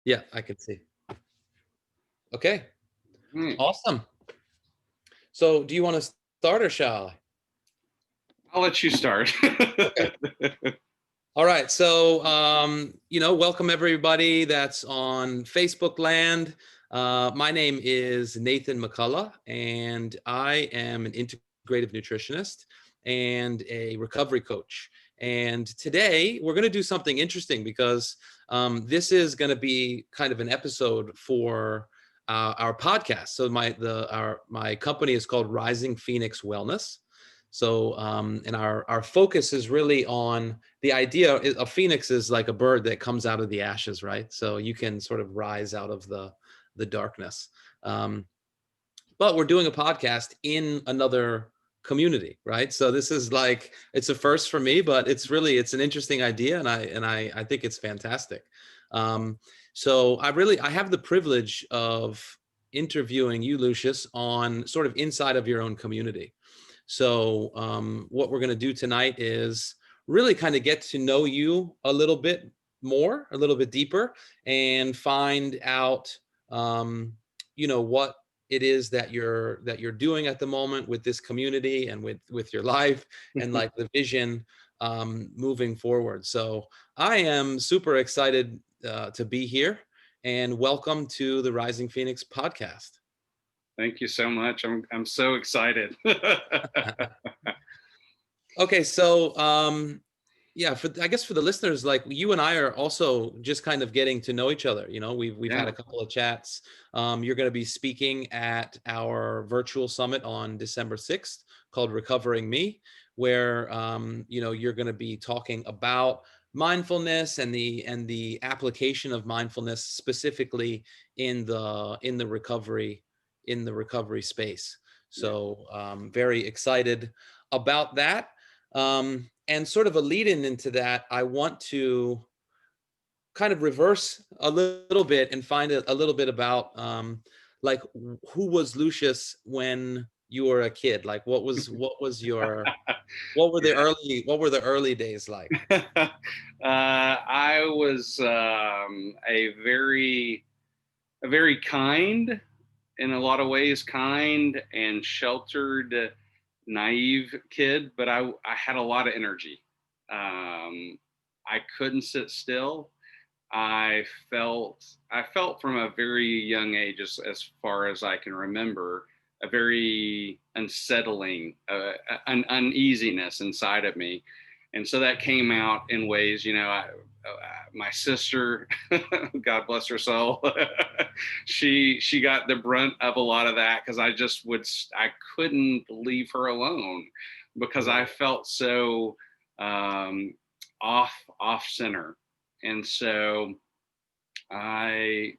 Yeah, I can see. Okay, Hmm. awesome. So do you want to start or shall I? I'll let you start. Okay. All right. So, welcome everybody that's on Facebook land. My name is Nathan McCullough, and I am an integrative nutritionist and a recovery coach. And today we're going to do something interesting because this is going to be kind of an episode for our podcast. So my company is called Rising Phoenix Wellness. So, and our focus is really on the idea. A phoenix is like a bird that comes out of the ashes, right? So you can sort of rise out of the darkness. Um, but we're doing a podcast in another community, right? So this is like it's a first for me, but it's an interesting idea, and I think it's fantastic. Um, so I have the privilege of interviewing you, Lucius, on sort of inside of your own community. So what we're going to do tonight is really kind of get to know you a little bit more, a little bit deeper, and find out, what it is that you're doing at the moment with this community and with your life and like the vision moving forward. So I am super excited to be here, and welcome to the Rising Phoenix podcast. Thank you so much. I'm so excited. Okay, so yeah, I guess for the listeners, like you and I are also just kind of getting to know each other. We've had Yeah. a couple of chats. You're going to be speaking at our virtual summit on December 6th called Recovering Me, where you're going to be talking about mindfulness and the application of mindfulness specifically in the recovery space. Yeah. So very excited about that. And sort of a lead in into that, I want to kind of reverse a little bit and find a little bit about like who was Lucius when you were a kid? Like what were the early days like? I was a very kind, in a lot of ways, kind and sheltered, naive kid, but I had a lot of energy. I couldn't sit still. I felt from a very young age, as far as I can remember, a very unsettling, an uneasiness inside of me, and so that came out in ways. My sister, God bless her soul, she got the brunt of a lot of that because I couldn't leave her alone because I Right. felt so um, off center. And so I,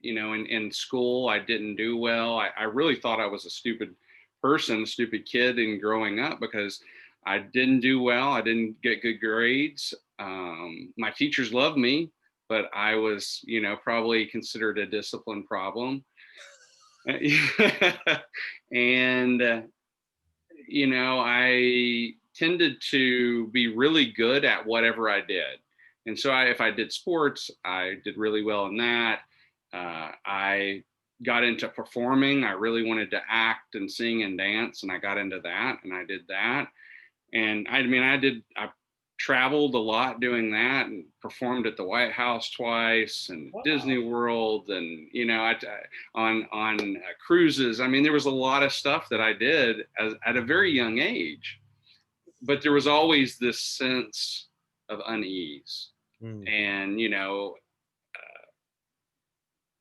in school, I didn't do well. I really thought I was a stupid person, a stupid kid in growing up because I didn't do well. I didn't get good grades. My teachers loved me, but I was, probably considered a discipline problem. And, I tended to be really good at whatever I did. And so if I did sports, I did really well in that. I got into performing. I really wanted to act and sing and dance, and I got into that, and I did that. And I mean, I traveled a lot doing that and performed at the White House twice and Disney Wow. World and, on cruises. I mean, there was a lot of stuff that I did at a very young age, but there was always this sense of unease. Mm. And,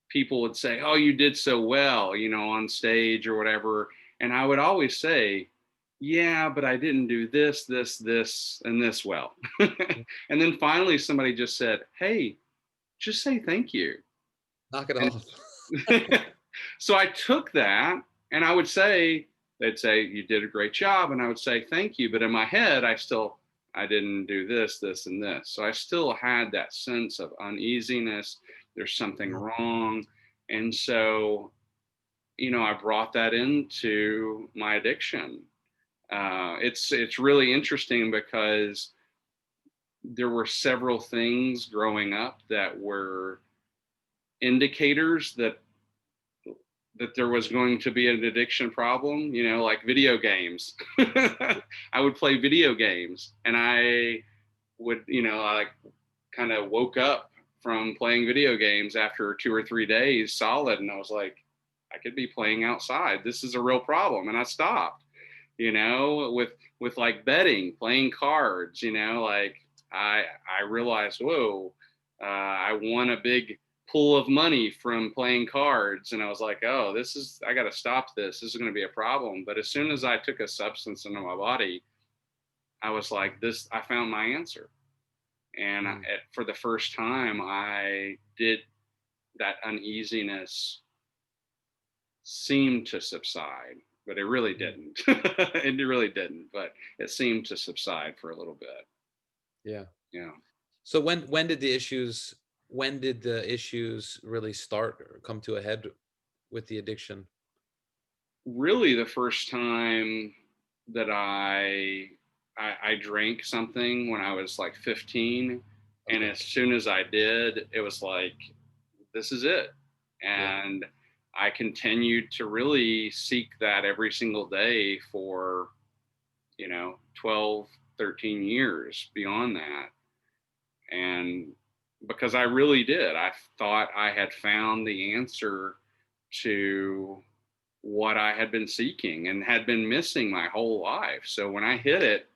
people would say, "Oh, you did so well," on stage or whatever. And I would always say, "Yeah, but I didn't do this, and this well." And then finally somebody just said, "Hey, just say thank you." Knock it And off. so I took that, and they'd say, "You did a great job." And I would say, "Thank you." But in my head, I didn't do this, and this. So I still had that sense of uneasiness. There's something wrong. And so, I brought that into my addiction. It's really interesting because there were several things growing up that were indicators that there was going to be an addiction problem, like video games. I would play video games, and I would, I like kind of woke up from playing video games after 2 or 3 days solid, and I was like, I could be playing outside. This is a real problem, and I stopped. With like betting, playing cards. Like I realized, whoa, I won a big pool of money from playing cards, and I was like, oh, I got to stop this. This is going to be a problem. But as soon as I took a substance into my body, I was like, this. I found my answer. And for the first time, I did that uneasiness seemed to subside, but it really didn't. It really didn't, but it seemed to subside for a little bit. Yeah. Yeah. So when did the issues really start or come to a head with the addiction? Really, the first time that I drank something when I was like 15, and Okay. as soon as I did, it was like, this is it. Yeah. And I continued to really seek that every single day for 12, 13 years beyond that. And because I really did, I thought I had found the answer to what I had been seeking and had been missing my whole life. So when I hit it,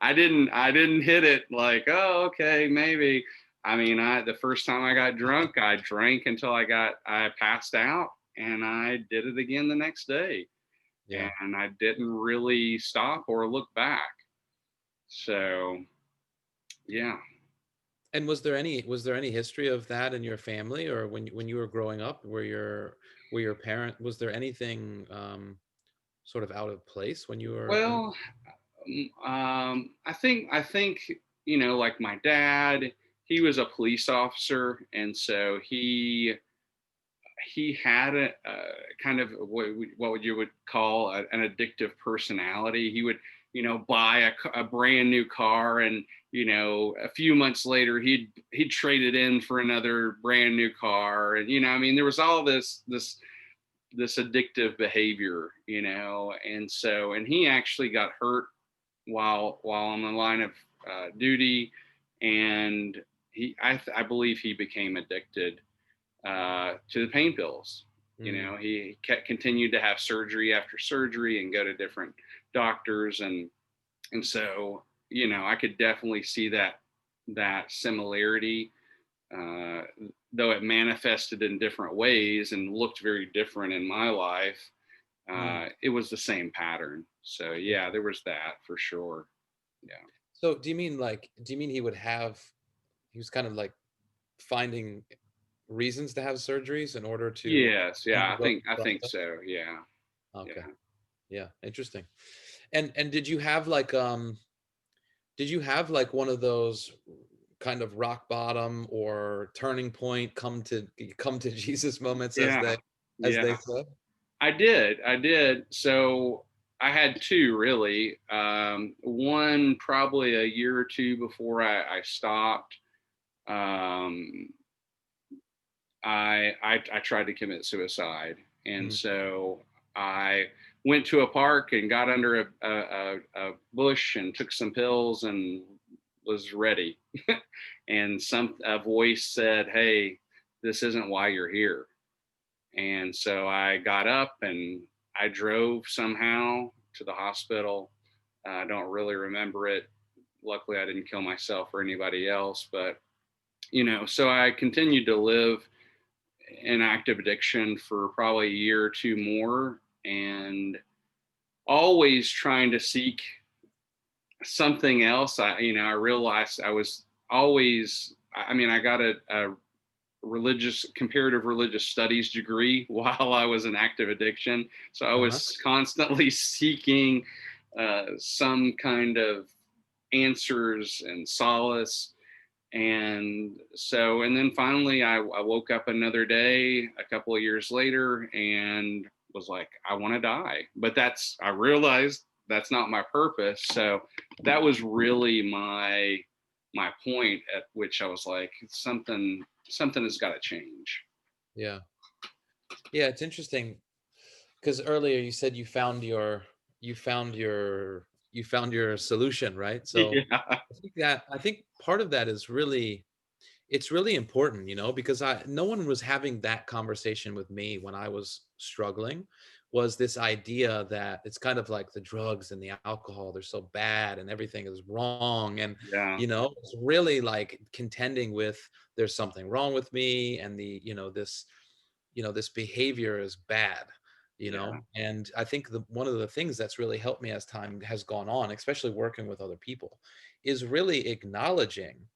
I didn't hit it like, oh, okay, maybe. I mean, the first time I got drunk, I drank until I passed out, and I did it again the next day. Yeah. And I didn't really stop or look back. So, yeah. And was there any history of that in your family, or when you were growing up, were your parent, was there anything sort of out of place when you were in? Well, I think like my dad, he was a police officer, and so he had a kind of what you would call an addictive personality. He would buy a brand new car, and a few months later he'd trade it in for another brand new car, and I mean, there was all this addictive behavior, and he actually got hurt while on the line of duty, and I believe he became addicted to the pain pills. Mm, He continued to have surgery after surgery and go to different doctors, and so I could definitely see that similarity, uh, though it manifested in different ways and looked very different in my life. mm, It was the same pattern. So yeah. yeah, there was that for sure. Yeah. So do you mean he was kind of like finding reasons to have surgeries in order to Yes. continue Yeah. to I go think through I the think process? so. Yeah. Okay. Yeah. Yeah, interesting. And did you have like one of those kind of rock bottom or turning point, come to Jesus moments, as Yeah. they Yeah. say? I did. So I had two really. One probably a year or two before I stopped. Um, I tried to commit suicide, and Mm, so I went to a park and got under a bush and took some pills and was ready. And a voice said, "Hey, this isn't why you're here." And so I got up and I drove somehow to the hospital. I don't really remember it. Luckily, I didn't kill myself or anybody else, but so I continued to live in active addiction for probably a year or two more, and always trying to seek something else. I realized I was always, I mean, I got a comparative religious studies degree while I was in active addiction. So I uh-huh. was constantly seeking some kind of answers and solace. And then finally, I woke up another day a couple of years later and was like, I want to die. But I realized that's not my purpose. So that was really my point at which I was like, something has got to change. Yeah. Yeah, it's interesting because earlier you said you found your solution, right? So Yeah. I think part of that is really it's really important, because no one was having that conversation with me when I was struggling, was this idea that it's kind of like the drugs and the alcohol, they're so bad and everything is wrong. And, Yeah. it's really like contending with there's something wrong with me and this behavior is bad. Yeah. And I think one of the things that's really helped me as time has gone on, especially working with other people, is really acknowledging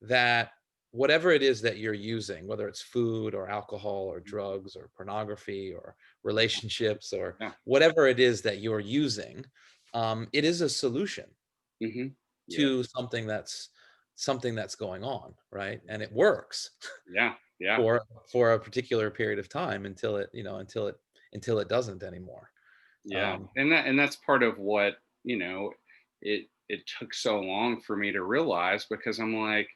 that whatever it is that you're using, whether it's food or alcohol or drugs or pornography or relationships or Yeah. whatever it is that you're using, it is a solution Hmm. Yeah. to something that's going on, right? And it works Yeah. Yeah. for a particular period of time until it doesn't anymore. Yeah. Um, And that's part of what, it took so long for me to realize, because I'm like,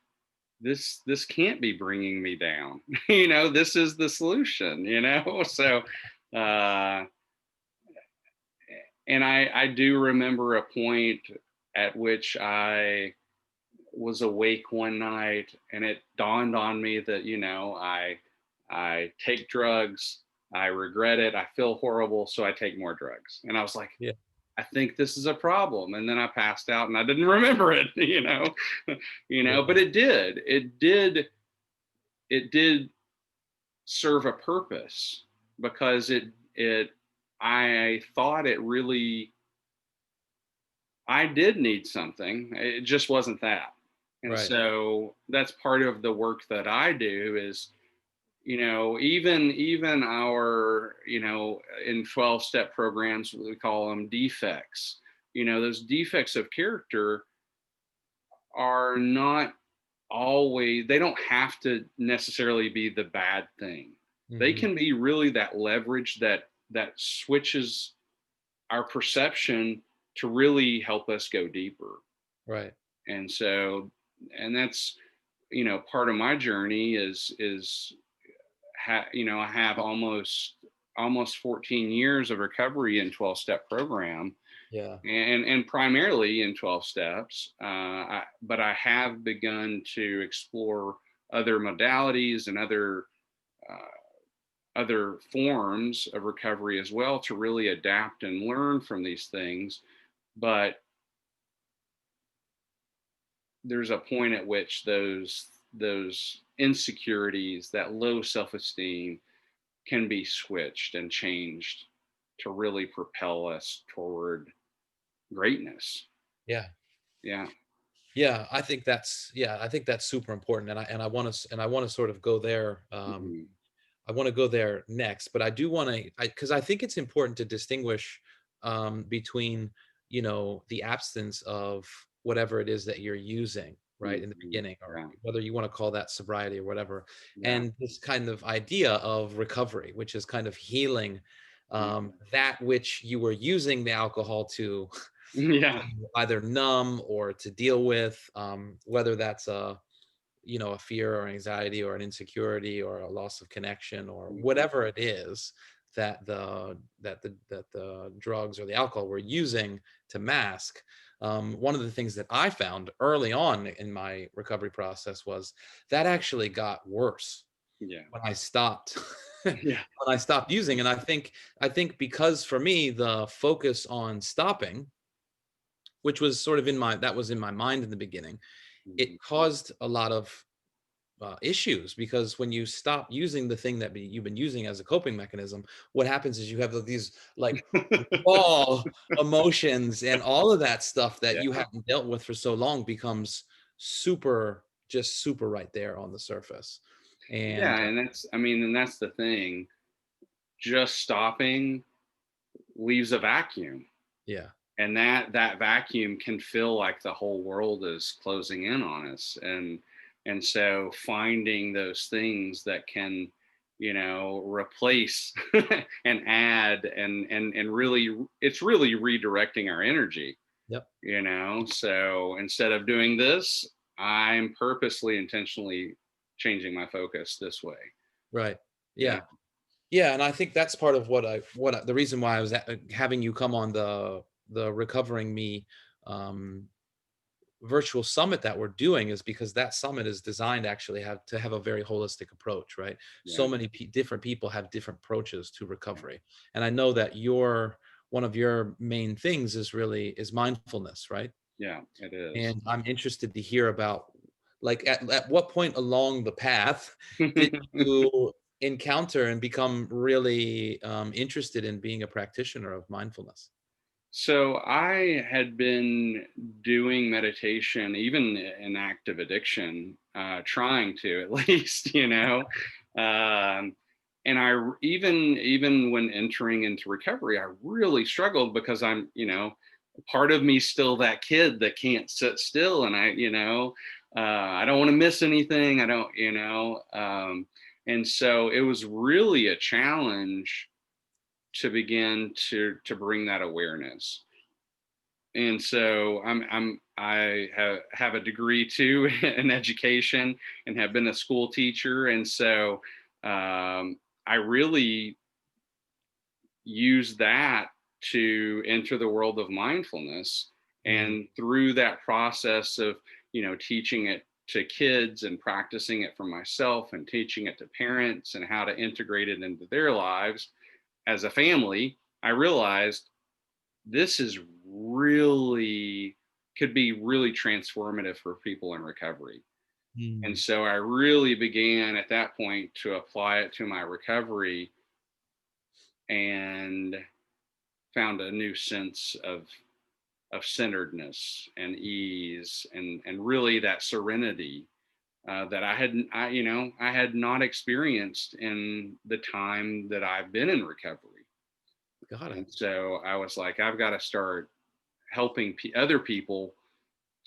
this can't be bringing me down. This is the solution, so uh and I do remember a point at which I was awake one night, and it dawned on me that, I take drugs, I regret it, I feel horrible, so I take more drugs. And I was like, yeah, I think this is a problem. And then I passed out and I didn't remember it. But yeah, it did serve a purpose, because it I thought it really, I did need something. It just wasn't that. And right, so that's part of the work that I do is, even our, in 12-step programs, we call them defects. Those defects of character are not always, they don't have to necessarily be the bad thing. They hmm, can be really that leverage that switches our perception to really help us go deeper. right, And so, and that's, part of my journey is I have almost 14 years of recovery in 12-step program, yeah, and primarily in 12 steps. But I have begun to explore other modalities and other forms of recovery as well, to really adapt and learn from these things. But there's a point at which those insecurities, that low self-esteem, can be switched and changed to really propel us toward greatness. yeah. Yeah. I think that's super important, and I want to sort of go there. Mhm. I want to go there next, but I do want to, because I think it's important to distinguish between, the absence of whatever it is that you're using, right, in the Mhm. beginning, or Yeah. whether you want to call that sobriety or whatever, Yeah. and this kind of idea of recovery, which is kind of healing Mhm. that which you were using the alcohol to Yeah. either numb or to deal with, whether that's a fear or anxiety or an insecurity or a loss of connection or Mhm. whatever it is that the drugs or the alcohol were using to mask. One of the things that I found early on in my recovery process was that actually got worse Yeah. when I stopped when Yeah. I stopped using. And I think because for me the focus on stopping, which was sort of that was in my mind in the beginning, Mhm. it caused a lot of issues, because when you stop using the thing that you've been using as a coping mechanism, what happens is you have these like raw emotions, and all of that stuff that you Yeah. haven't dealt with for so long becomes just super right there on the surface. Yeah, And and that's the thing. Just stopping leaves a vacuum, yeah, and that vacuum can feel like the whole world is closing in on us. And so finding those things that can, replace and add, and really, it's really redirecting our energy. yep, So instead of doing this, I'm purposely, intentionally changing my focus this way. right, Yeah. Yeah. Yeah, and I think that's part of the reason why I was having you come on the Recovering Me um, virtual summit that we're doing is because that summit is designed actually have a very holistic approach, right? So Yeah. many different people have different approaches to recovery, and I know that your one of your main things is mindfulness, right? Yeah, it is. And I'm interested to hear about, like, at what point along the path did you encounter and become really interested in being a practitioner of mindfulness? So I had been doing meditation, even in active addiction, trying to at least, um, and even when entering into recovery, I really struggled because part of me still that kid that can't sit still, and I don't want to miss anything. I don't, and so it was really a challenge to begin to bring that awareness. And so I have a degree too in education and have been a school teacher, and so I really use that to enter the world of mindfulness. Mm, And through that process of teaching it to kids and practicing it for myself and teaching it to parents and how to integrate it into their lives as a family, I realized this is really could be really transformative for people in recovery. And mm, so I really began at that point to apply it to my recovery and found a new sense of centeredness and ease and really that serenity that I had not experienced in the time that I've been in recovery. got And it. so I was like, I've got to start helping other people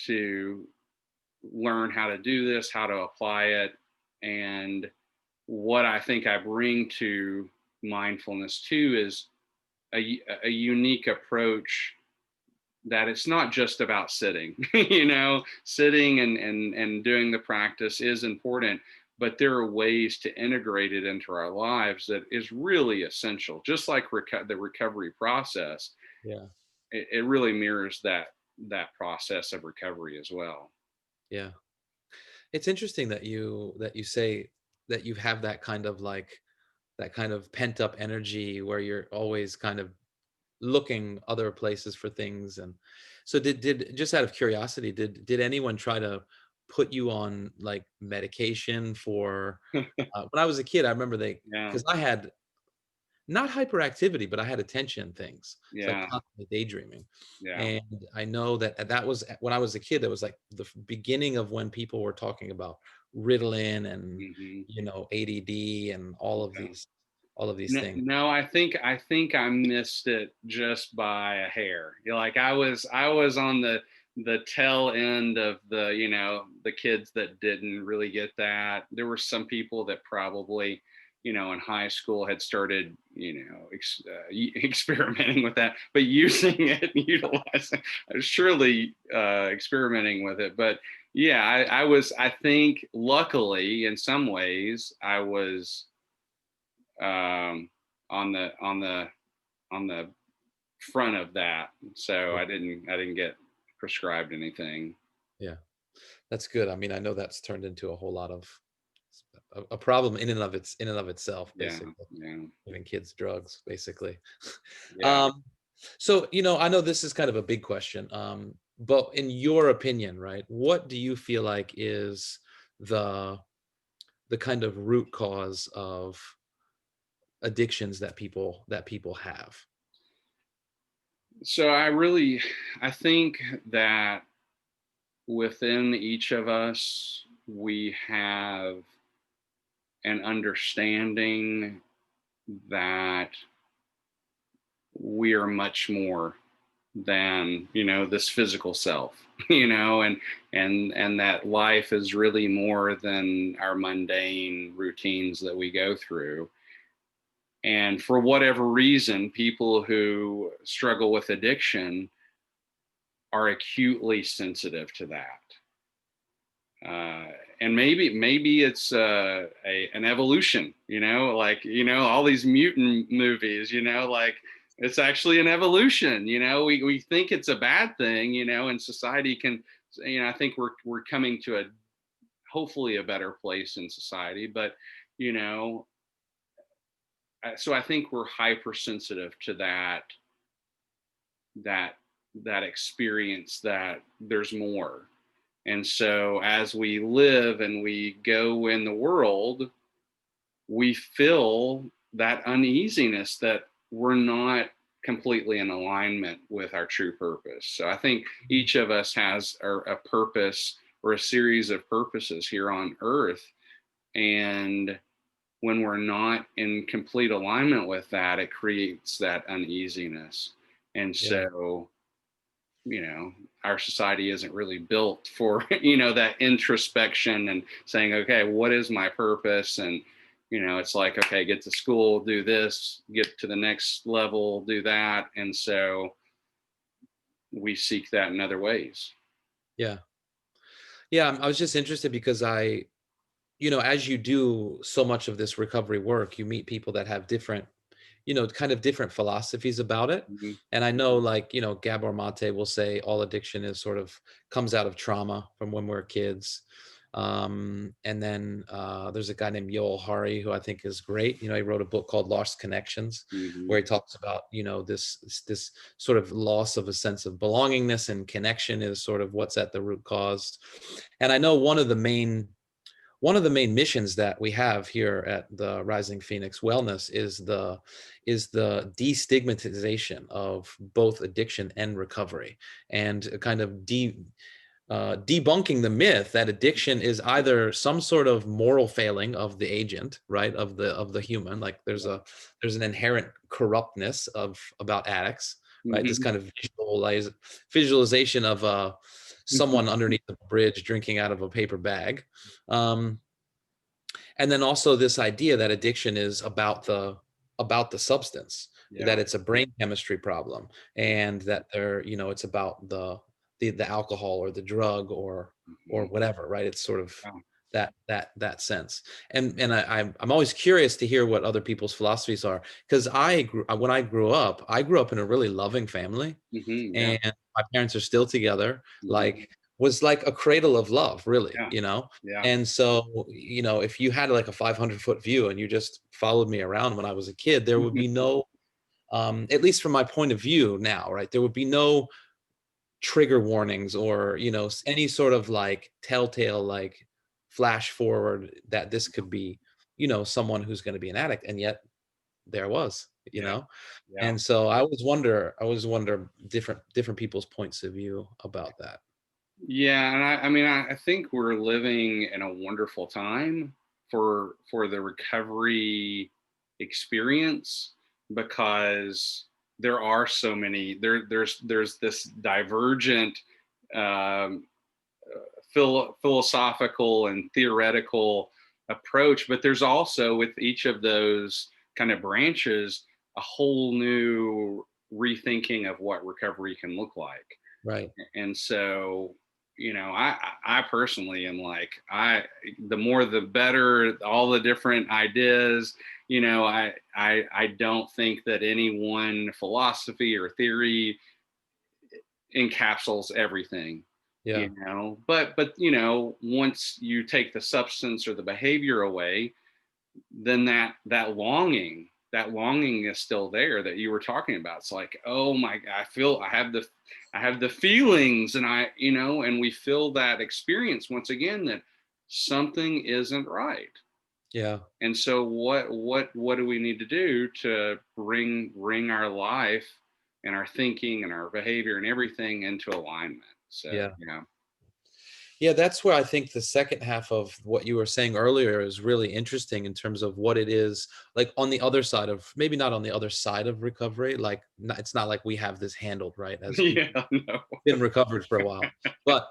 to learn how to do this, how to apply it. And what I think I bring to mindfulness too is a unique approach that it's not just about sitting. Sitting and doing the practice is important, but there are ways to integrate it into our lives that is really essential. Just like the recovery process, Yeah, it really mirrors that process of recovery as well. yeah. It's interesting that you say that you have that kind of that kind of pent up energy where you're always kind of looking other places for things. And so did just out of curiosity, did anyone try to put you on like medication for when I was a kid? I remember Yeah, because I had not hyperactivity, but I had attention things. It's like yeah, constantly daydreaming. yeah. And I know that was when I was a kid, that was like the beginning of when people were talking about Ritalin and, Hmm. ADD and Yeah. all of these No, things. no, I think I missed it just by a hair. Like I was on the tail end of the kids that didn't really get that. There were some people that probably in high school had started experimenting with that, but using it, utilizing, surely experimenting with it. But yeah, I think luckily in some ways I was um, on the front of that. So Yeah. I didn't get prescribed anything. Yeah. That's good. I mean, I know that's turned into a whole lot of a problem in and of itself, Yeah, basically. yeah, Giving kids drugs, basically. yeah. Um, so, I know this is kind of a big question, but in your opinion, right, what do you feel like is the the kind of root cause of addictions that people have? So I think that within each of us we have an understanding that we are much more than this physical self. And that life is really more than our mundane routines that we go through. And for whatever reason, people who struggle with addiction are acutely sensitive to that. and maybe it's an evolution, like, all these mutant movies, like it's actually an evolution. We think it's a bad thing, and society can, I think we're coming to a hopefully a better place in society, but you know so I think we're hypersensitive to that that experience, that there's more. And so as we live and we go in the world, we feel that uneasiness, that we're not completely in alignment with our true purpose. So I think each of us has a purpose, or a series of purposes here on earth. And when we're not in complete alignment with that, it creates that uneasiness. And Yeah. so, our society isn't really built for, that introspection and saying, okay, what is my purpose? And, it's like, okay, get to school, do this, get to the next level, do that. And so we seek that in other ways. Yeah. Yeah. I was just interested because as you do so much of this recovery work, you meet people that have different, kind of different philosophies about it. Mhm. And I know, like, Gabor Mate will say all addiction is sort of comes out of trauma from when we're kids. And then there's a guy named Yoel Hari who I think is great. He wrote a book called Lost Connections, Mhm. where he talks about, this sort of loss of a sense of belongingness, and connection is sort of what's at the root cause. And I know one of the main missions that we have here at the Rising Phoenix Wellness is the destigmatization of both addiction and recovery, and kind of debunking the myth that addiction is either some sort of moral failing of the agent, right, of the human. Like there's an inherent corruptness about addicts, right? This Mhm. kind of visualization of someone underneath the bridge drinking out of a paper bag. Um, and then also this idea that addiction is about the substance, Yeah. that it's a brain chemistry problem, and that it's about the alcohol or the drug or Mhm. whatever, right? It's sort of Yeah. that sense. And I'm always curious to hear what other people's philosophies are, because when I grew up in a really loving family, Mhm. Yeah. and my parents are still together. Mhm. Like, was like a cradle of love, really. Yeah. Yeah. And so, if you had like a 500-foot view and you just followed me around when I was a kid, there would be no, at least from my point of view now, right? There would be no trigger warnings, or, any sort of like telltale, like flash forward that this could be, someone who's going to be an addict. And yet there was, Yeah. Yeah. and so I always wonder different people's points of view about that. Yeah, and I think we're living in a wonderful time for the recovery experience, because there are so many, there's this divergent, um, philosophical and theoretical approach, but there's also, with each of those kind of branches, a whole new rethinking of what recovery can look like. Right. And so, I personally am like, the more the better, all the different ideas. I don't think that any one philosophy or theory encapsulates everything. Yeah. But once you take the substance or the behavior away, then that longing is still there, that you were talking about. It's like, oh my, I have the feelings, and and we feel that experience once again, that something isn't right. Yeah. And so what do we need to do to bring our life and our thinking and our behavior and everything into alignment? So Yeah. Yeah, that's where I think the second half of what you were saying earlier is really interesting, in terms of what it is like on the other side of, maybe not on the other side of recovery. Like, it's not like we have this handled, right, as people yeah, no. been recovered for a while. But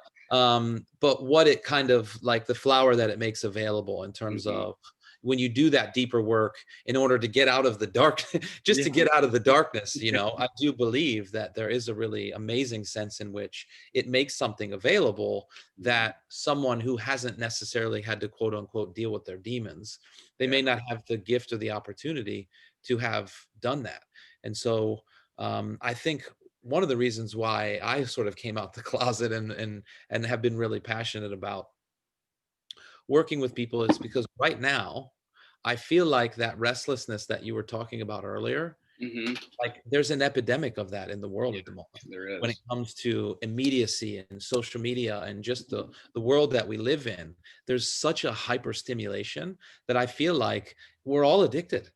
what it kind of, like, the flower that it makes available, in terms Hmm. of, when you do that deeper work in order to get out of the dark, just Yeah. to get out of the darkness, I do believe that there is a really amazing sense in which it makes something available Yeah. that someone who hasn't necessarily had to quote unquote deal with their demons, they Yeah. may not have the gift or the opportunity to have done that. And so I think one of the reasons why I sort of came out the closet and have been really passionate about working with people is because right now I feel like that restlessness that you were talking about earlier, Hmm. like there's an epidemic of that in the world Yeah, at the moment there when it is. comes to immediacy and social media and just the world that we live in. There's such a hyper stimulation that I feel like we're all addicted.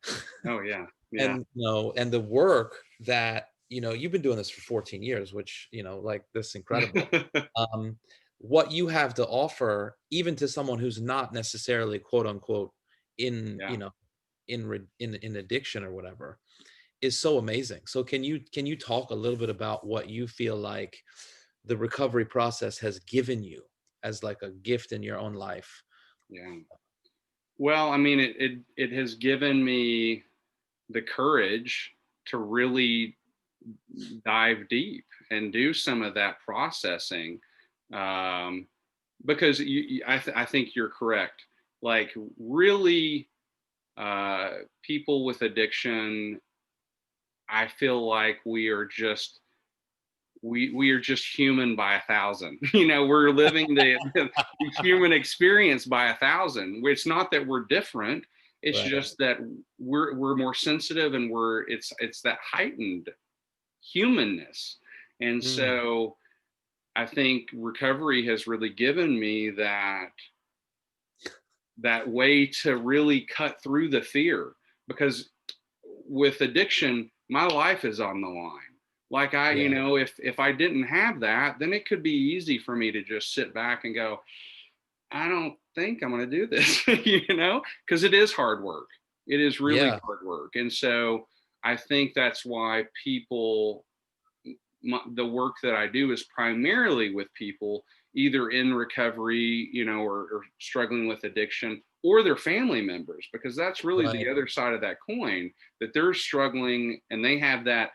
Oh yeah. Yeah. And and the work that you've been doing this for 14 years, which like this incredible. um what you have to offer, even to someone who's not necessarily quote unquote in Yeah. in addiction or whatever, is so amazing. So can you talk a little bit about what you feel like the recovery process has given you as like a gift in your own life? Yeah. Well, I mean, it has given me the courage to really dive deep and do some of that processing, um, because I think you're correct. Like really, people with addiction, I feel like we are just human by a thousand. We're living the human experience by a thousand. It's not that we're different. It's Right. just that we're more sensitive, and it's that heightened humanness. And Mm, so I think recovery has really given me that way to really cut through the fear, because with addiction, my life is on the line. Like yeah. if I didn't have that, then it could be easy for me to just sit back and go, I don't think I'm going to do this, because it is hard work. It is really Yeah. hard work. And so I think that's why the work that I do is primarily with people either in recovery, or struggling with addiction, or their family members, because that's really Right. the other side of that coin, that they're struggling and they have that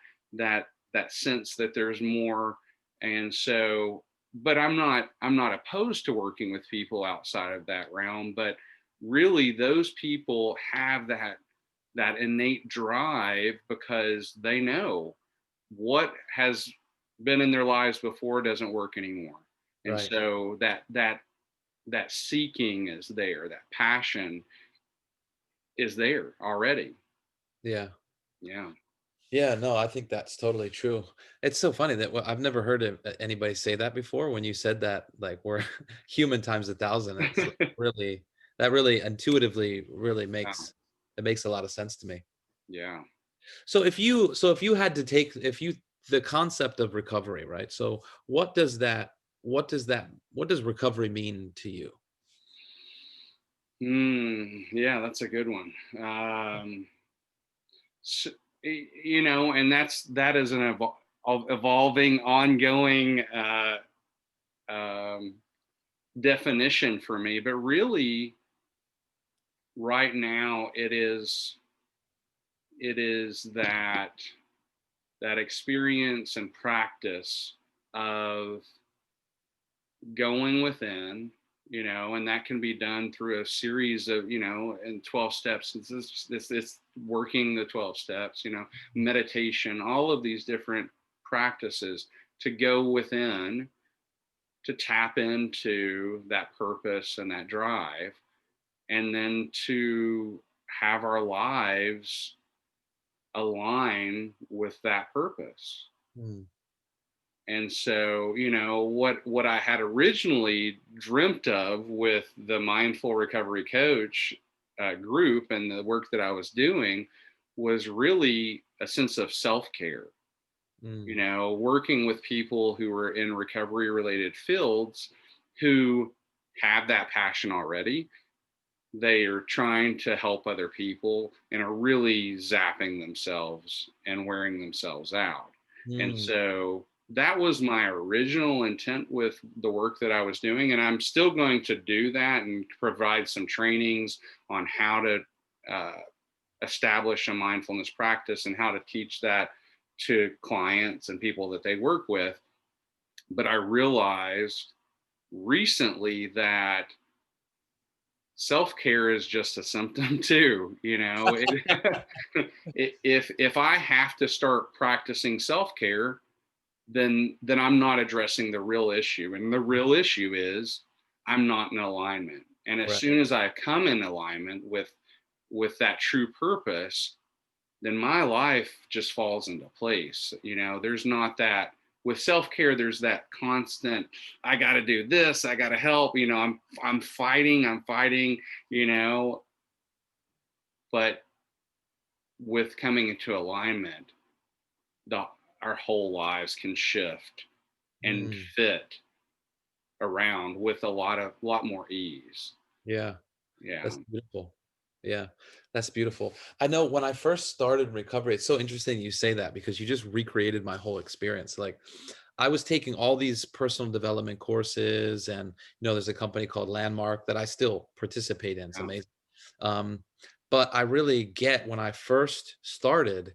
sense that there's more. And so, but I'm not opposed to working with people outside of that realm, but really those people have that innate drive because they know what has been in their lives before doesn't work anymore. And Right. so that seeking is there, that passion is there already. Yeah. Yeah. Yeah, no, I think that's totally true. It's so funny that I've never heard anybody say that before. When you said that, like we're human times a thousand, it's like really that really intuitively really Yeah. makes a lot of sense to me. Yeah. So if you had to take if you the concept of recovery, right? So what does recovery mean to you? Yeah, that's a good one. So, and that is an evolving, ongoing um, definition for me. But really, right now, it is that experience and practice of going within, and that can be done through a series of, and 12 steps. It's working the 12 steps, meditation, all of these different practices to go within, to tap into that purpose and that drive, and then to have our lives align with that purpose. Mm, And so, what I had originally dreamt of with the mindful recovery coach group and the work that I was doing was really a sense of self-care, mm, working with people who were in recovery related fields who have that passion already. They are trying to help other people and are really zapping themselves and wearing themselves out. And mm, so that was my original intent with the work that I was doing. And I'm still going to do that and provide some trainings on how to uh, establish a mindfulness practice and how to teach that to clients and people that they work with. But I realized recently that self-care is just a symptom too, if I have to start practicing self-care, then I'm not addressing the real issue. And the real issue is I'm not in alignment. And as Right. soon as I come in alignment with that true purpose, then my life just falls into place. There's not that with self-care, there's that constant, I gotta do this, I gotta help, I'm fighting, you know, but with coming into alignment, the our whole lives can shift and Mm, fit around with a lot more ease. yeah. Yeah. That's beautiful. Yeah, that's beautiful. I know when I first started in recovery, it's so interesting you say that because you just recreated my whole experience. Like I was taking all these personal development courses and there's a company called Landmark that I still participate in. It's Yeah. amazing. Um, but I really get when I first started,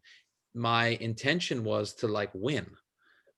my intention was to like win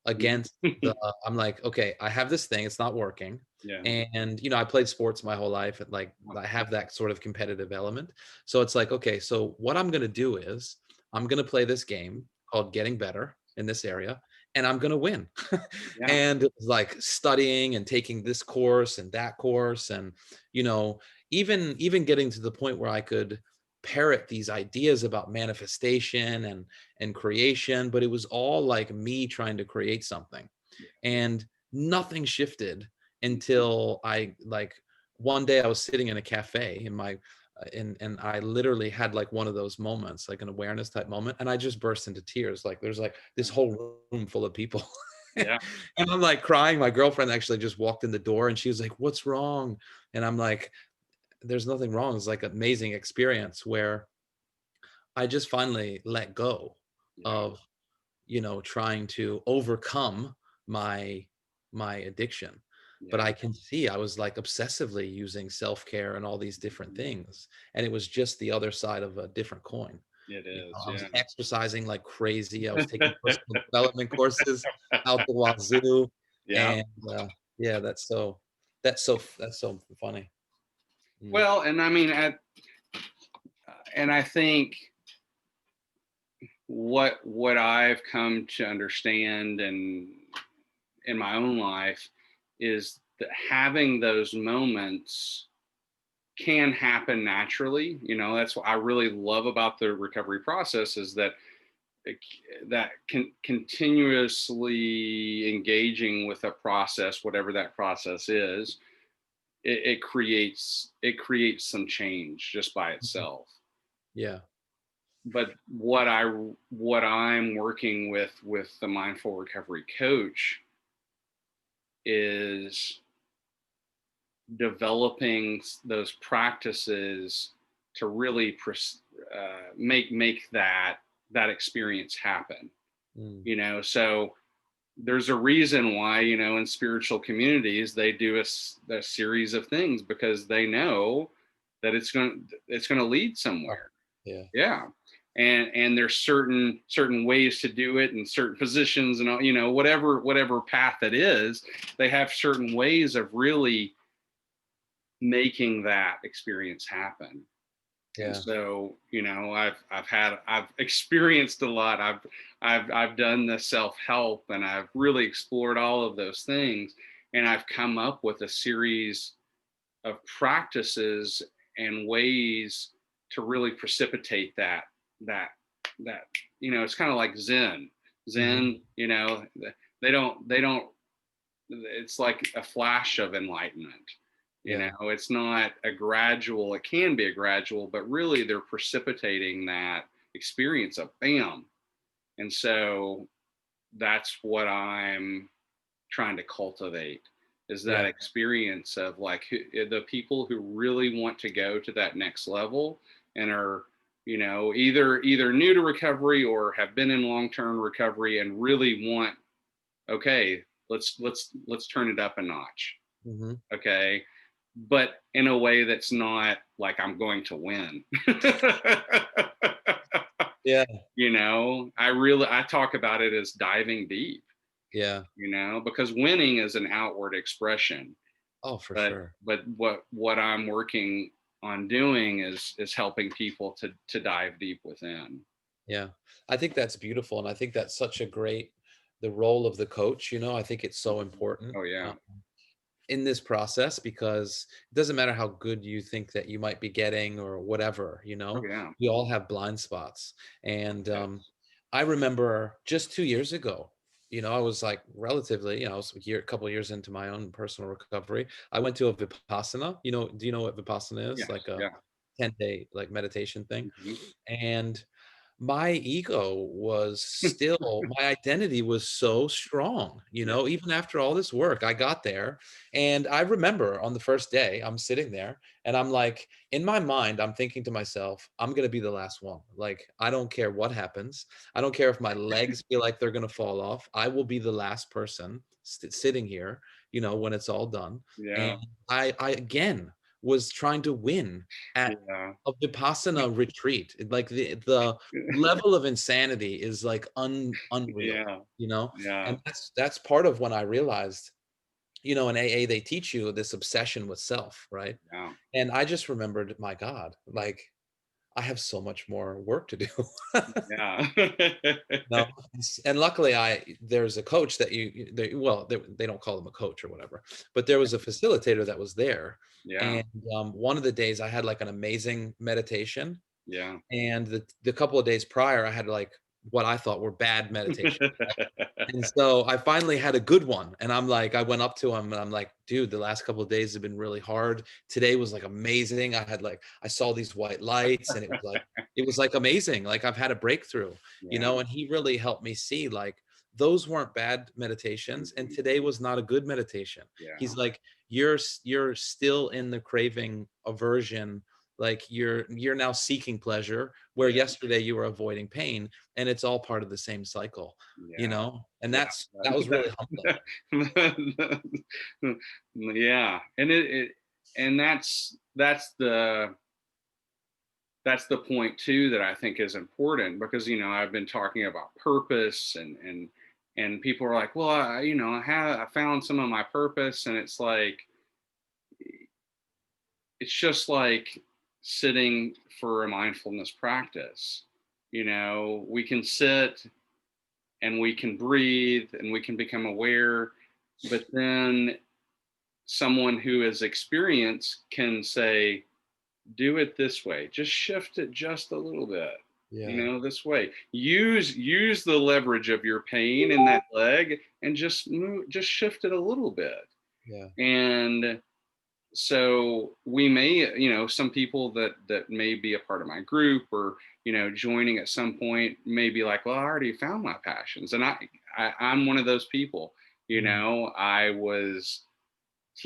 against the I'm like, okay, I have this thing, it's not working. Yeah. And I played sports my whole life and like I have that sort of competitive element. So it's like, okay, so what I'm going to do is I'm going to play this game called Getting Better in this area and I'm going to win. Yeah. And it was like studying and taking this course and that course and you know, even getting to the point where I could parrot these ideas about manifestation and creation, but it was all like me trying to create something. And nothing shifted until I like one day I was sitting in a cafe in my and I literally had like one of those moments, like an awareness type moment, and I just burst into tears. Like there's like this whole room full of people. Yeah. And I'm like crying. My girlfriend actually just walked in the door and she was like, "What's wrong?" And I'm like, "There's nothing wrong." It's like an amazing experience where I just finally let go Yeah. of, trying to overcome my my addiction. But Yeah. I can see I was like obsessively using self-care and all these different Mhm. things. And it was just the other side of a different coin. It is. I was Yeah. exercising like crazy. I was taking personal development courses out the wazoo. Yeah. And yeah, that's so funny. Mm. Well, and I mean, and I think what I've come to understand and in my own life is that having those moments can happen naturally. That's what I really love about the recovery process is that continuously engaging with a process, whatever that process is, it creates some change just by Mhm. itself. Yeah. But what I'm working with the mindful recovery coach is developing those practices to really make that experience happen. Mm. So there's a reason why in spiritual communities they do a series of things because they know that it's going to lead Oh, somewhere. yeah. Yeah. And there's certain ways to do it and certain positions and all, whatever path it is, they have certain ways of really making that experience happen. And Yeah. so, I've experienced a lot. I've done the self-help and I've really explored all of those things. And I've come up with a series of practices and ways to really precipitate that that it's kind of like Mhm. zen. They don't it's like a flash of enlightenment. Yeah. It's not a gradual, it can be a gradual, but really they're precipitating that experience of bam. And so that's what I'm trying to cultivate is that Yeah. experience of like the people who really want to go to that next level and are either new to recovery or have been in long-term recovery and really want okay, let's turn it up a notch. Hmm. Okay. But in a way that's not like I'm going to win. Yeah. I talk about it as diving deep, Yeah. because winning is an outward expression. Oh, for But sure. what I'm working on doing is helping people to dive deep within. Yeah. I think that's beautiful. And I think that's such a great, the role of the coach, I think it's so important. Oh yeah. In this process, because it doesn't matter how good you think that you might be getting or whatever, Oh yeah. we all have blind spots. And Yes. I remember just 2 years ago, I was like relatively, I was a couple of years into my own personal recovery. I went to a Vipassana, do you know what Vipassana is? Like Yes. a Yeah. 10-day like meditation thing. Mhm. And my ego was still, my identity was so strong, Yeah. even after all this work. I got there, and I remember on the first day I'm sitting there, and I'm like, in my mind I'm thinking to myself, I'm going to be the last one. Like, I don't care what happens. I don't care if my legs feel like they're going to fall off. I will be the last person sitting here, when it's all done. And Yeah. I again was trying to win at Yeah. a Vipassana retreat. Like, the level of insanity is like unreal, Yeah. and Yeah. that's part of when I realized, in AA they teach you this obsession with self, right? Yeah. And I just remembered, my God, like, I have so much more work to do. Yeah. No, and luckily there's a coach that well, they don't call him a coach or whatever, but there was a facilitator that was there. Yeah. And one of the days I had like an amazing meditation, Yeah. and the couple of days prior I had like what I thought were bad meditation. And so I finally had a good one, and I went up to him and I'm like, dude, the last couple of days have been really hard. Today was like amazing. I saw these white lights, and it was like amazing. Like, I've had a breakthrough, Yeah. and he really helped me see, like, those weren't bad meditations, and Mhm. today was not a good meditation. Yeah. He's like, you're still in the craving aversion. Like, you're now seeking pleasure where Yeah. yesterday you were avoiding pain, and it's all part of the same cycle. Yeah. And Yeah. that was really humbling. Yeah. And that's the point too that I think is important, because I've been talking about purpose, and people are like, well, I found some of my purpose, and it's just like sitting for a mindfulness practice. We can sit and we can breathe and we can become aware, but then someone who is experienced can say, do it this way, just shift it just a little bit, Yeah, this way, use the leverage of your pain in that leg, and just shift it a little bit. yeah, And so we may, some people that may be a part of my group, or joining at some point, may be like, well, I already found my passions. And I'm one of those people. mm, I was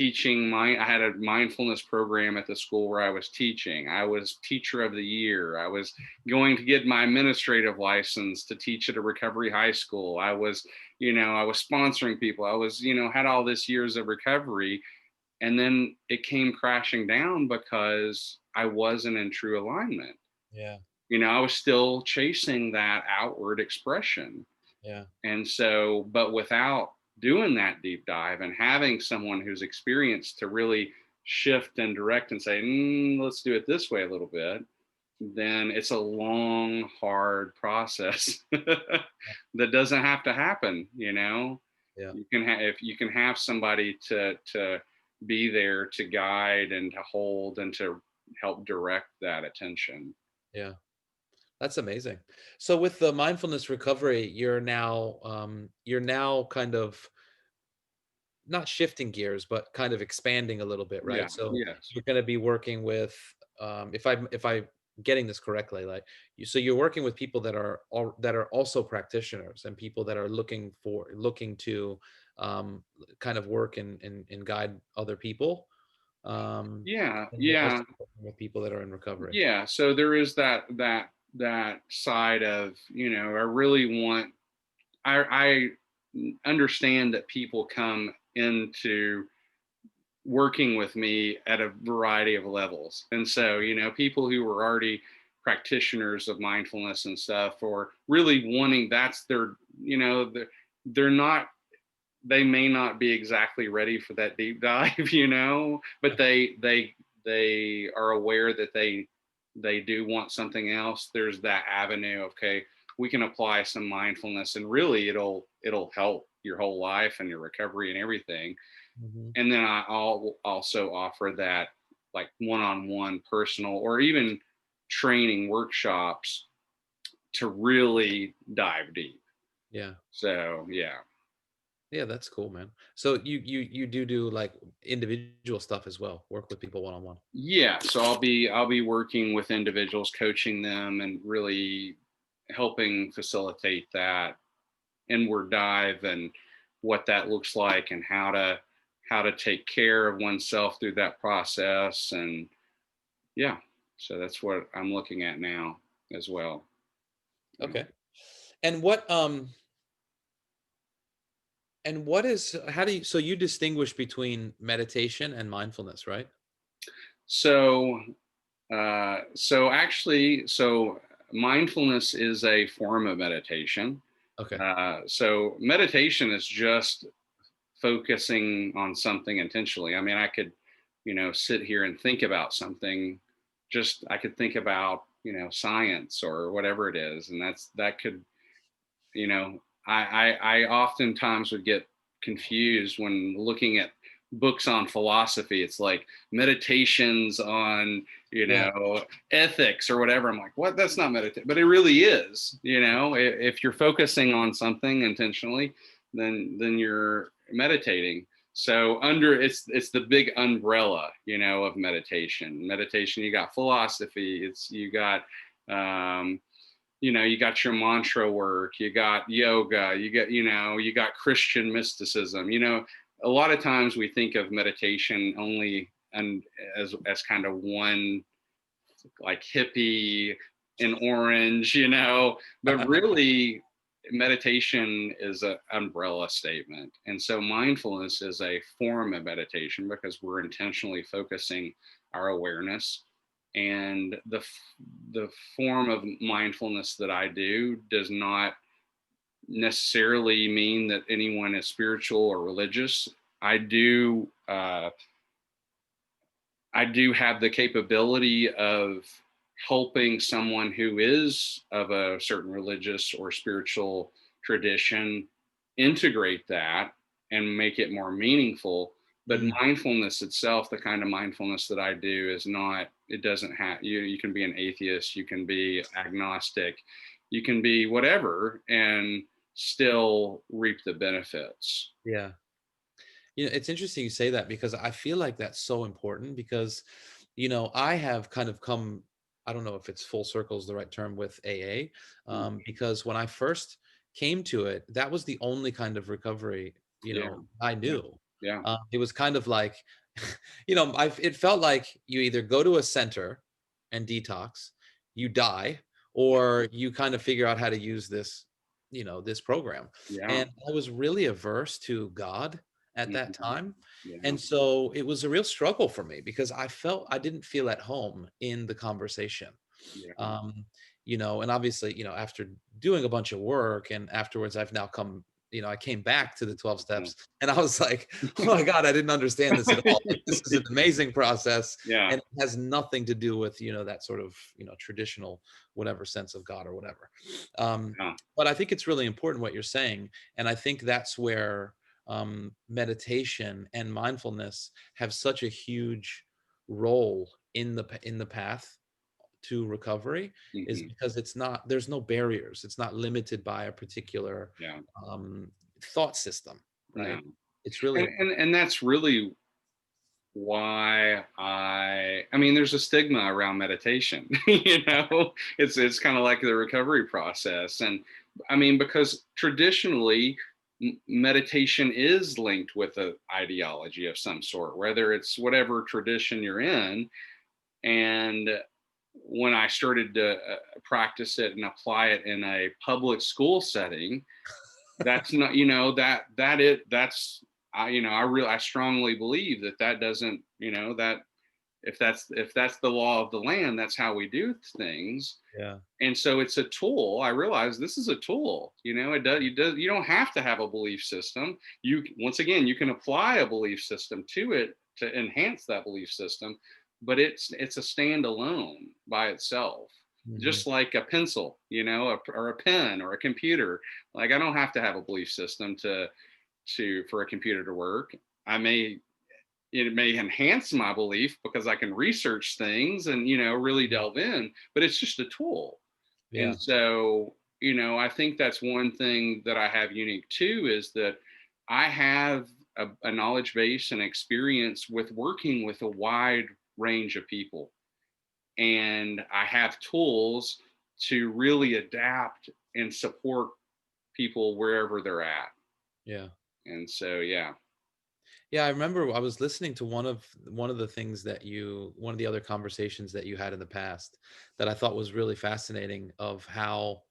I had a mindfulness program at the school where I was teaching. I was teacher of the year. I was going to get my administrative license to teach at a recovery high school. I was sponsoring people. I was, had all this years of recovery. And then it came crashing down because I wasn't in true alignment. yeah, I was still chasing that outward expression. yeah, And so, but without doing that deep dive and having someone who's experienced to really shift and direct and say, let's do it this way a little bit, then it's a long, hard process that doesn't have to happen. yeah, If you can have somebody to be there to guide and to hold and to help direct that attention. yeah. That's amazing. So with the mindfulness recovery, you're now kind of not shifting gears, but kind of expanding a little bit, Yeah. right? So Yes. you're going to be working with, if I getting this correctly, like, so you're working with people that are also practitioners, and people that are looking to kind of work and guide other people. Yeah. And you're also Yeah. working with people that are in recovery. Yeah, so there is that side of, I really want, I understand that people come into working with me at a variety of levels. And so, people who were already practitioners of mindfulness and stuff, or really wanting, that's their, they're not, they may not be exactly ready for that deep dive, but they are aware that they do want something else. There's that avenue. Okay, we can apply some mindfulness, and really it'll help your whole life and your recovery and everything. Mhm. And then I'll also offer that, like, one-on-one personal or even training workshops to really dive deep. Yeah. So yeah. Yeah, that's cool, man. So you do like individual stuff as well, work with people one on one. Yeah, so I'll be working with individuals, coaching them, and really helping facilitate that inward dive, and what that looks like, and how to take care of oneself through that process. And yeah, so that's what I'm looking at now as well. Yeah. Okay. And what is how do you so you distinguish between meditation and mindfulness, right? So so mindfulness is a form of meditation. Okay. So meditation is just focusing on something intentionally. I mean, I could, sit here and think about something. Just I could think about, science or whatever it is, and that could, I oftentimes would get confused when looking at books on philosophy. It's like meditations on, Yeah. ethics or whatever. I'm like, what? That's not meditation, but it really is. If you're focusing on something intentionally, then you're meditating. So it's the big umbrella, of meditation. Meditation, you got philosophy. It's you got um, you got your mantra work, you got yoga, you got Christian mysticism. A lot of times we think of meditation only and as kind of one, like, hippie in orange, but really meditation is an umbrella statement. And so mindfulness is a form of meditation because we're intentionally focusing our awareness. And the form of mindfulness that I do does not necessarily mean that anyone is spiritual or religious. I do I do have the capability of helping someone who is of a certain religious or spiritual tradition integrate that and make it more meaningful. But Mm, mindfulness itself, the kind of mindfulness that I do, is not, it doesn't have, you can be an atheist, you can be agnostic, you can be whatever and still reap the benefits. yeah. It's interesting you say that because I feel like that's so important because, I have kind of come, I don't know if it's full circle is the right term with AA, Mm. because when I first came to it, that was the only kind of recovery, Yeah. I Yeah. knew. Yeah. It was kind of like, it felt like you either go to a center and detox, you die, or you kind of figure out how to use this, this program. Yeah. And I was really averse to God at that Mhm. time. Yeah. And so it was a real struggle for me because I didn't feel at home in the conversation. Yeah. um, and obviously, after doing a bunch of work and afterwards I've now come, I came back to the 12 Yeah. steps and I was like, oh my God, I didn't understand this at all. Like, this is an amazing process Yeah. and it has nothing to do with, that sort of, traditional, whatever sense of God or whatever. Um, Yeah. but I think it's really important what you're saying. And I think that's where meditation and mindfulness have such a huge role in the path to recovery is Mhm. because there's no barriers. It's not limited by a particular Yeah. um, thought system, No. right? It's really And that's really why I mean, there's a stigma around meditation. It's kind of like the recovery process. And I mean, because traditionally meditation is linked with an ideology of some sort, whether it's whatever tradition you're in. And when I started to practice it and apply it in a public school setting, that's not, you know, that it that's I strongly believe that that doesn't, that if that's the law of the land, that's how we do things. Yeah. And so it's a tool. I realize this is a tool. You don't have to have a belief system. Once again, you can apply a belief system to it to enhance that belief system, but it's a standalone by itself. Hmm. Just like a pencil, or a pen or a computer. Like, I don't have to have a belief system to for a computer to work. I may It may enhance my belief because I can research things and, really delve in, but it's just a tool. And Yeah. so, I think that's one thing that I have unique too, is that I have a knowledge base and experience with working with a wide range of people. And I have tools to really adapt and support people wherever they're at. Yeah. And so, yeah. Yeah, I remember I was listening to one of the things that one of the other conversations that you had in the past that I thought was really fascinating, of how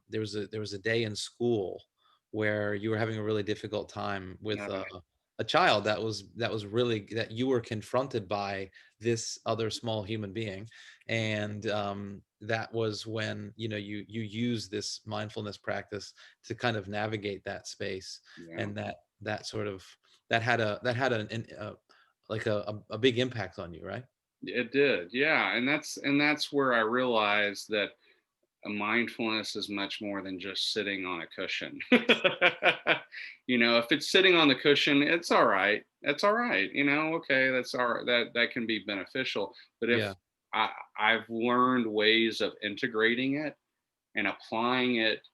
there was a day in school where you were having a really difficult time with Uh, a child that was really, that you were confronted by this other small human being, and that was when you use this mindfulness practice to kind of navigate that space, yeah. and that sort of like a big impact on you, right? It did, yeah, and that's where I realized that a mindfulness is much more than just sitting on a cushion. If it's sitting on the cushion, it's all right. That's all right. Okay, that's all right. That can be beneficial. But if Yeah, I've learned ways of integrating it and applying it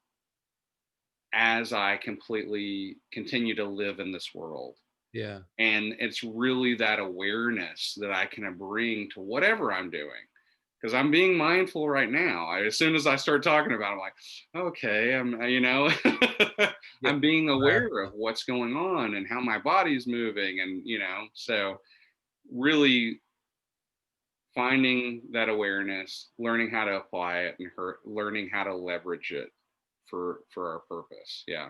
as I completely continue to live in this world. yeah, And it's really that awareness that I can bring to whatever I'm doing, because I'm being mindful right now. As soon as I start talking about it, I'm like, okay, yeah, I'm being aware, aware of what's going on and how my body's moving. And, so really finding that awareness, learning how to apply it, and learning how to leverage it for our purpose. Yeah.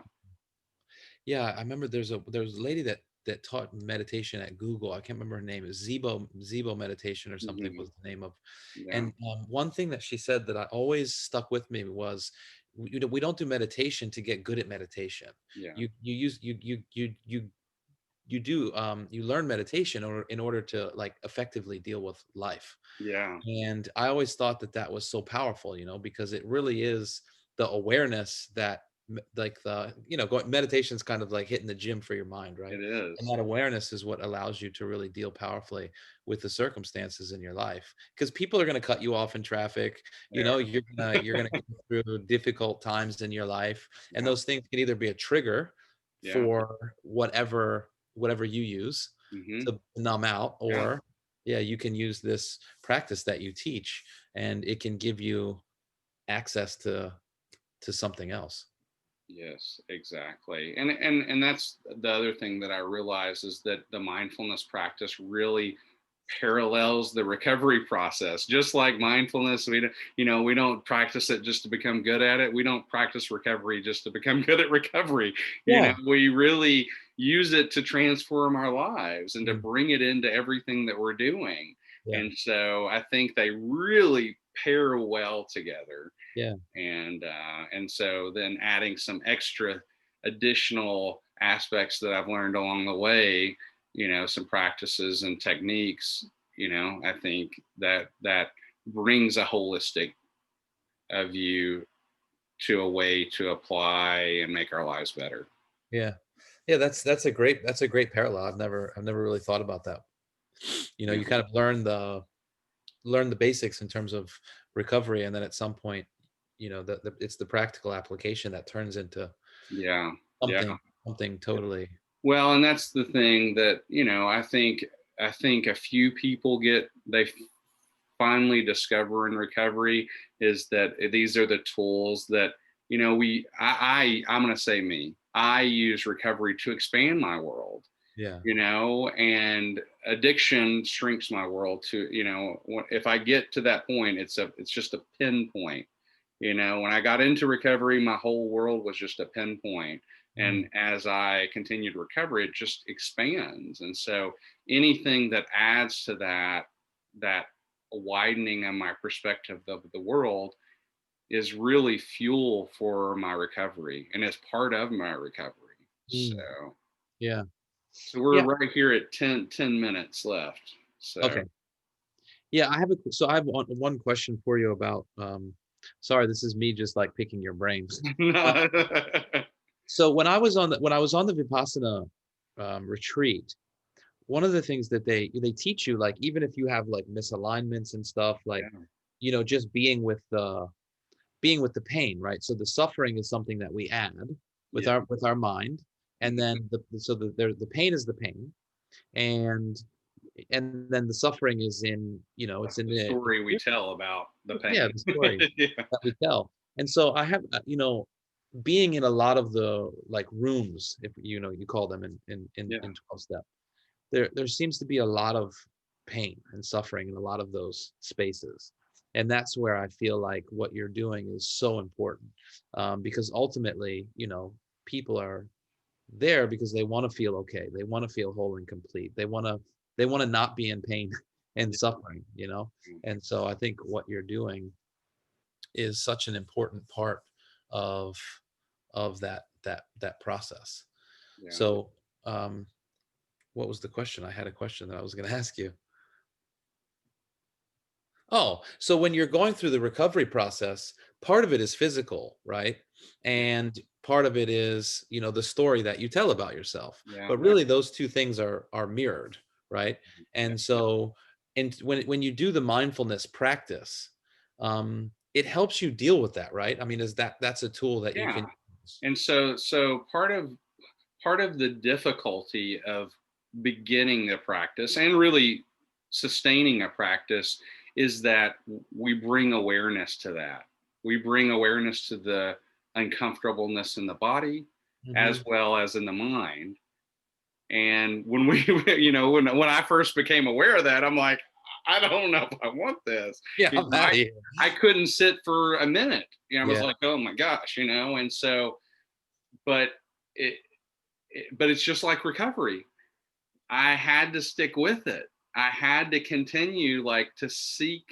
yeah. I remember there was a lady that taught meditation at Google. I can't remember her name. It's Zibo meditation or something Hmm. was the name of. Yeah. And one thing that she said that I always stuck with me was, we don't do meditation to get good at meditation. Yeah. You use you do you learn meditation or in order to like effectively deal with life. Yeah. And I always thought that that was so powerful, because it really is the awareness that, like going meditation is kind of like hitting the gym for your mind, right? It And is. that awareness is what allows you to really deal powerfully with the circumstances in your life. Because people are going to cut you off in traffic. There. You're gonna go through difficult times in your life, and Yeah. those things can either be a trigger Yeah. for whatever you use Hmm. to numb out, Yeah. or yeah, you can use this practice that you teach, and it can give you access to something else. Yes, exactly. And that's the other thing that I realize, is that the mindfulness practice really parallels the recovery process. Just like mindfulness, we don't practice it just to become good at it. We don't practice recovery just to become good at recovery. Yeah. We really use it to transform our lives and to Mm. bring it into everything that we're doing. Yeah. And so I think they really pair well together. Yeah. And so then adding some extra additional aspects that I've learned along the way, some practices and techniques, I think that brings a holistic view to a way to apply and make our lives better. Yeah. Yeah, that's a great parallel. I've never really thought about that. Yeah. You kind of learn the basics in terms of recovery, and then at some point, it's the practical application that turns into Yeah. Yeah. something totally. Well, and that's the thing that, I think a few people they finally discover in recovery, is that these are the tools that, I'm going to say me, I use recovery to expand my world, Yeah. and addiction shrinks my world to, if I get to that point, it's just a pinpoint, When I got into recovery, my whole world was just a pinpoint. And Mm, as I continued recovery, it just expands. And so anything that adds to that widening of my perspective of the world is really fuel for my recovery and is part of my recovery. So mm, yeah. so we're Yeah. right here at ten minutes left. So Okay. Yeah, I have one question for you about sorry, this is me just like picking your brains. Uh, so when I was on the Vipassana retreat, one of the things that they teach you, like even if you have like misalignments and stuff, like yeah, just being with the pain, right? So the suffering is something that we add yeah. with our mind, and Mhm. then the pain is the pain, and then the suffering is in it's in The the story we tell about the yeah, pain. the story Yeah. that we tell. And so I have being in a lot of the like rooms, if you call them Yeah. in 12 step, there seems to be a lot of pain and suffering in a lot of those spaces, and that's where I feel like what you're doing is so important, because ultimately people are there because they want to feel okay, they want to feel whole and complete, they want to not be in pain and Yeah. suffering, and so I think what you're doing is such an important part of that process. Yeah. So um what was the question? I had a question that I was going to ask you. Oh, so when you're going through the recovery process, part of it is physical, right? Yeah. And part of it is, the story that you tell about yourself. Yeah. But really those two things are mirrored, right? Yeah. And so and when you do the mindfulness practice, it helps you deal with that, right? I mean, that's a tool that you Yeah. can use. And so part of the difficulty of beginning the practice and really sustaining a practice is that we bring awareness to that. We bring awareness to the uncomfortableness in the body as Mhm. well as in the mind. And when we, when I first became aware of that, I'm like, I don't know if I want this. Yeah, You I'm know, out of I here. I couldn't sit for a minute. I was Yeah, like, oh my gosh, and so, but it, but it's just like recovery. I had to stick with it. I had to continue, like, to seek,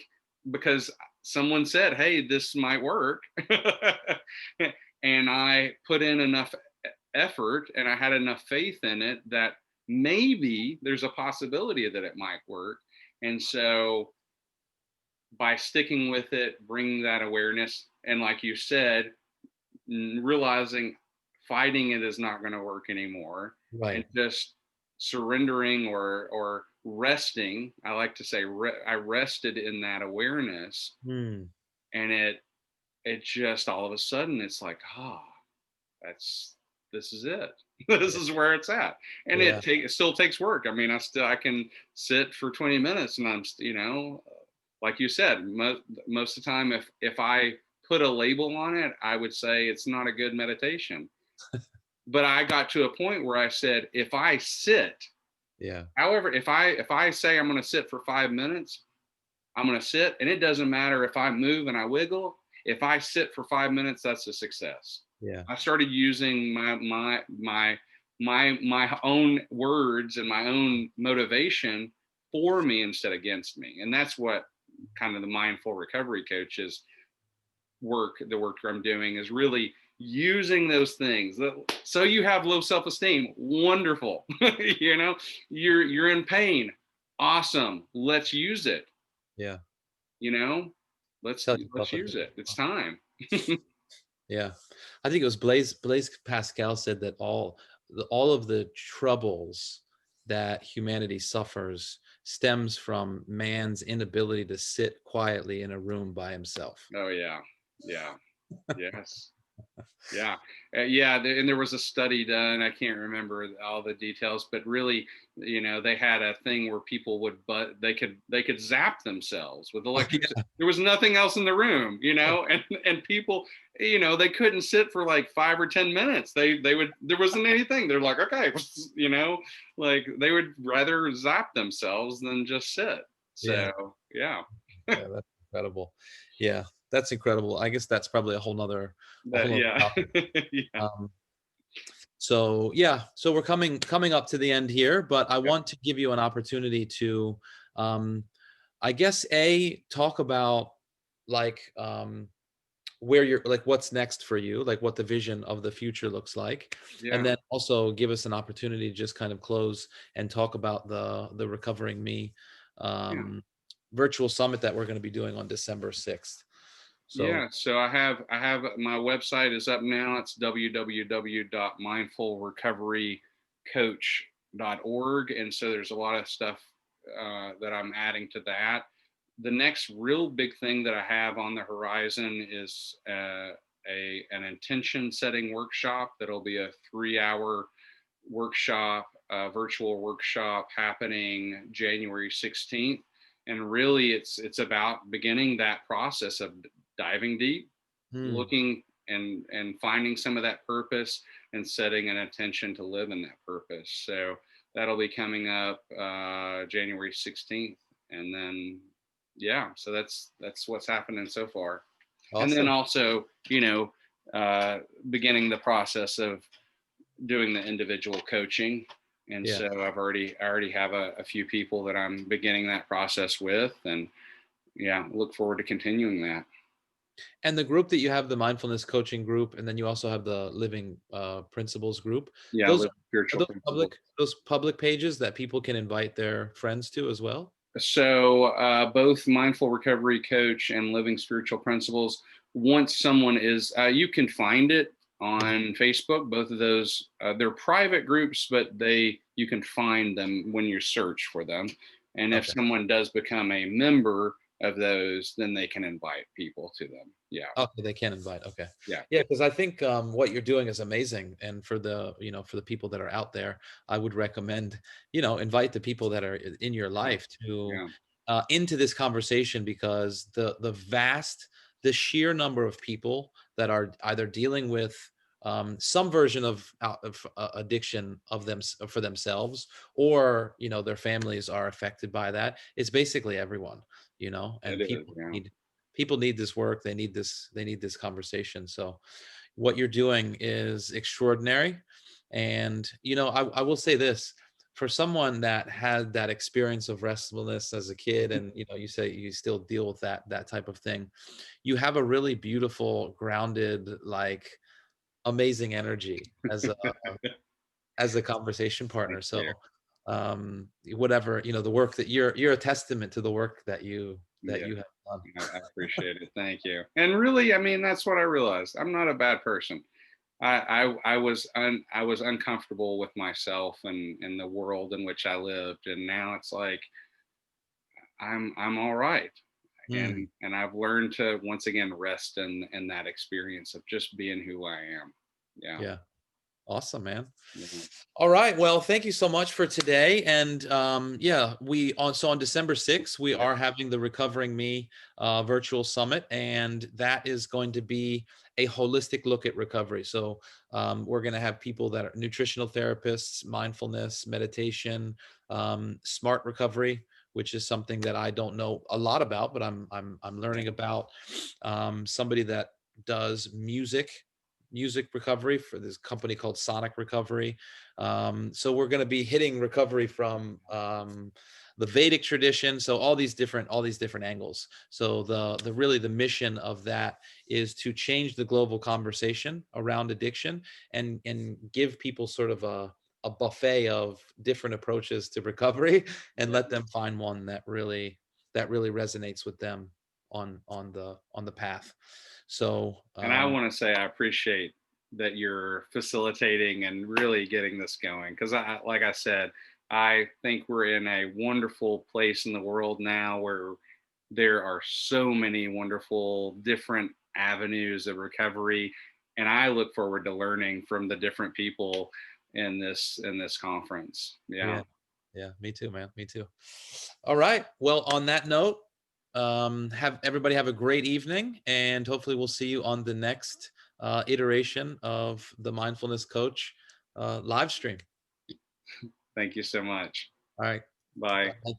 because someone said, "Hey, this might work," and I put in enough effort, and I had enough faith in it that maybe there's a possibility that it might work. And so, by sticking with it, bringing that awareness, and like you said, realizing fighting it is not going to work anymore, and right. just surrendering or resting. I like to say I rested in that awareness, Hmm. and it just all of a sudden it's like, that's this is it. This Yeah. is where it's at. And Yeah. it still takes work. I mean, I can sit for 20 minutes, and like you said, most of the time, if I put a label on it, I would say it's not a good meditation. But I got to a point where I said, if I sit, Yeah. however, if I say I'm going to sit for 5 minutes, I'm going to sit, and it doesn't matter if I move and I wiggle. If I sit for 5 minutes, that's a success. Yeah. I started using my own words and my own motivation for me instead against me, and that's what kind of the mindful recovery coaches the work I'm doing is really using those things. So you have low self-esteem, wonderful. You're in pain, awesome. Let's use it. Yeah. You know, let's Tell let's yourself use it. It's time. yeah. I think it was Blaise Pascal said that all of the troubles that humanity suffers stems from man's inability to sit quietly in a room by himself. Oh yeah, yeah, yes. Yeah, yeah, and there was a study done. I can't remember all the details, but really, they had a thing where people but they could zap themselves with Oh electricity. yeah. There was nothing else in the room, and people, they couldn't sit for like 5 or 10 minutes. They would there wasn't anything. They're like, okay, like they would rather zap themselves than just sit. Yeah. So yeah, Yeah, that's incredible. Yeah. That's incredible. I guess that's probably a That whole nother yeah. topic. Yeah. Um, so yeah, so we're coming up to the end here, but I Okay. want to give you an opportunity to, um, I guess, talk about like where you're like what's next for you, like what the vision of the future looks like, and Yeah. then also give us an opportunity to just kind of close and talk about the Recovering Me Yeah. um, virtual summit that we're going to be doing on December 6th. So Yeah, so I have my website is up now. It's www.mindfulrecoverycoach.org, and so there's a lot of stuff that I'm adding to that. The next real big thing that I have on the horizon is a an intention setting workshop that'll be a 3 hour workshop, virtual workshop happening January 16th. And really, it's about beginning that process of diving deep, hmm, looking and finding some of that purpose and setting an intention to live in that purpose. So that'll be coming up January 16th, and then yeah, so that's what's happening so far. And then awesome. also, uh, beginning the process of doing the individual coaching. And Yeah. so I already have a few people that I'm beginning that process with, and yeah, look forward to continuing that. And the group that you have, the mindfulness coaching group, and then you also have the living principles group. Yeah, Those live are spiritual principles. those public pages that people can invite their friends to as well. So both mindful recovery coach and living spiritual principles. Once someone is, you can find it Mhm. on Facebook. Both of those, they're private groups, but they you can find them when you search for them. And if Okay. someone does become a member of those, then they can invite people to them. Yeah, Okay, they can invite. Okay. yeah, Yeah, because I think what you're doing is amazing. And for the people that are out there, I would recommend, invite the people that are in your yeah, life to yeah. into this conversation, because the sheer number of people that are either dealing with some version of addiction of them for themselves, or their families are affected by that. It's basically everyone, It and is. Yeah, people need this work. They need this conversation. So what you're doing is extraordinary. And I will say this, for someone that had that experience of restfulness as a kid, and you say you still deal with that type of thing, you have a really beautiful, grounded, like amazing energy as a conversation partner. thank you. So whatever, the work that you're a testament to the work that Yeah. you have done. I appreciate it. Thank you. And really, I mean, that's what I realized. I'm not a bad person. I was uncomfortable with myself and the world in which I lived, and now it's like I'm all right. Hmm. And I've learned to once again rest in that experience of just being who I am. Yeah. Yeah. Awesome, man. Yeah. All right. Well, thank you so much for today. And yeah, on December 6th, we Yeah. are having the Recovering Me virtual summit, and that is going to be a holistic look at recovery. So we're going to have people that are nutritional therapists, mindfulness, meditation, smart recovery, which is something that I don't know a lot about, but I'm Yeah. learning about. Somebody that does music recovery for this company called Sonic Recovery. So we're going to be hitting recovery from the Vedic tradition. So all these different angles. So the mission of that is to change the global conversation around addiction, and give people sort of a buffet of different approaches to recovery, and Yeah. let them find one that really resonates with them on the path. So And I want to say I appreciate that you're facilitating and really getting this going because like I said, I think we're in a wonderful place in the world now where there are so many wonderful different avenues of recovery, and I look forward to learning from the different people in this conference. Yeah. Yeah. Yeah, me too, man. Me too. All right. Well, on that note, have everybody have a great evening, and hopefully we'll see you on the next iteration of the Mindfulness Coach live stream. Thank you so much. All right. Bye. Bye.